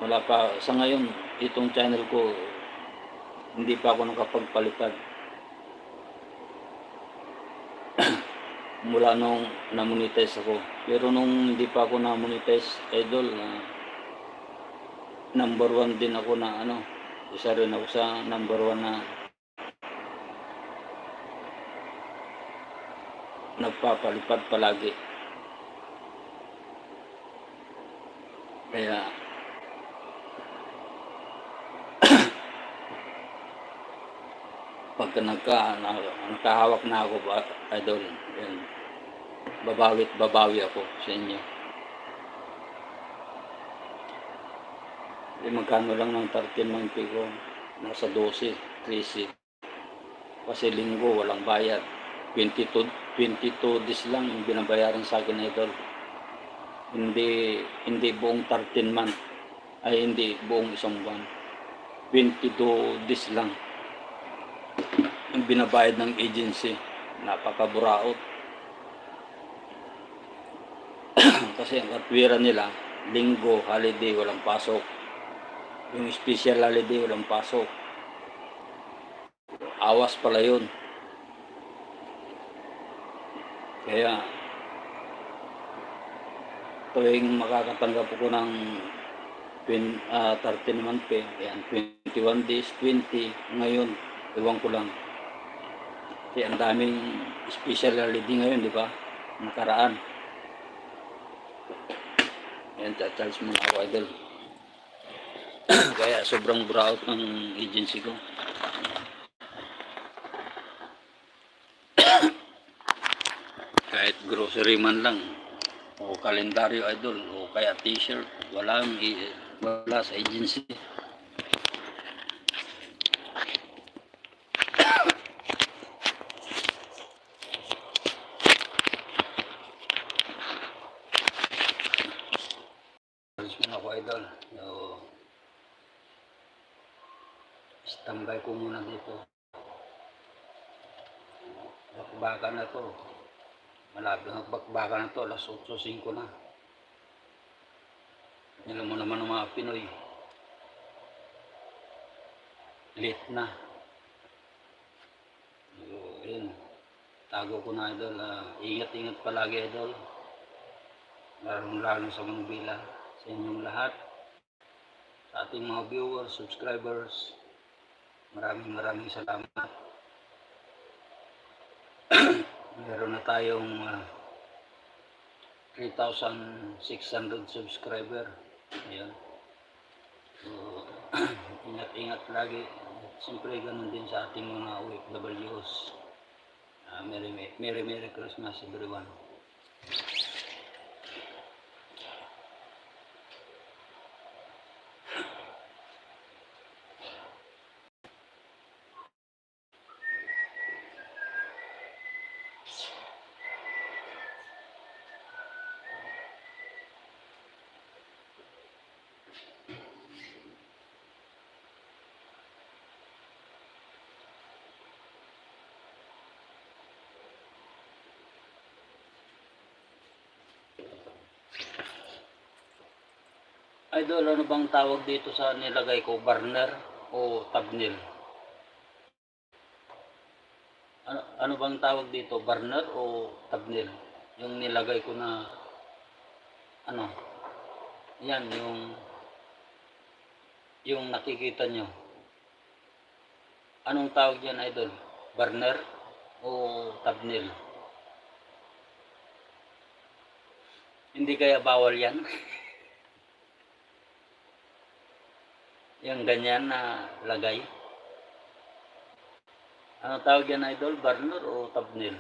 Wala pa sa ngayon, itong channel ko hindi pa ako nakapagpalipad. Mula nung na-monetize ako. Pero nung hindi pa ako na-monetize, idol, number 1 din ako na isa rin ako sa number 1 na nagpapalipad palagi. Kaya pagka nakahawak na ako, idol, yan, babawi ako sa inyo. Magkano lang ng 13 month ko, nasa 12, 13. Kasi linggo walang bayad, 22 days lang yung binabayaran sa akin, idol. Hindi buong 13 month, ay hindi buong isang buwan, 22 days lang yung binabayad ng agency. Napakaburaot. Kasi ang katwiran nila, linggo, holiday, walang pasok. Yung special holiday, walang pasok. Awas pala yun. Kaya tuwing makakatanggap ko ng 13 month pay, yan, 21 days, 20, ngayon, iwan ko lang. Kasi ang daming special holiday ngayon, di ba? Nakaraan. Yan, charge mo na ako, idol. Kaya sobrang buraot ng agency ko. Kahit grocery man lang, o kalendaryo, idol, o kaya t-shirt, wala sa agency. Ako, idol, so, standby ko muna dito. Bakbaka na to, malapit ng bakbaka na to, alas 8:05 na. Alam mo naman ng mga Pinoy, late na. So, yun, tago ko na, idol. Ingat-ingat palagi, idol, lalo sa Manubila, sa inyong lahat, sa ating mga viewers, subscribers, maraming salamat. Meron na tayong 3,600 subscriber. Ayan. So, ingat-ingat lagi. Siyempre, ganun din sa ating mga OFWs. Merry Christmas, everyone. Idol, ano bang tawag dito sa nilagay ko? Burner o thumbnail? Ano bang tawag dito? Burner o thumbnail? Yung nilagay ko na yan, yung nakikita nyo. Anong tawag yan, idol? Burner o thumbnail? Hindi kaya bawal yan? Yung ganyan na lagay. Ano tawag yan, idol? Burner o thumbnail?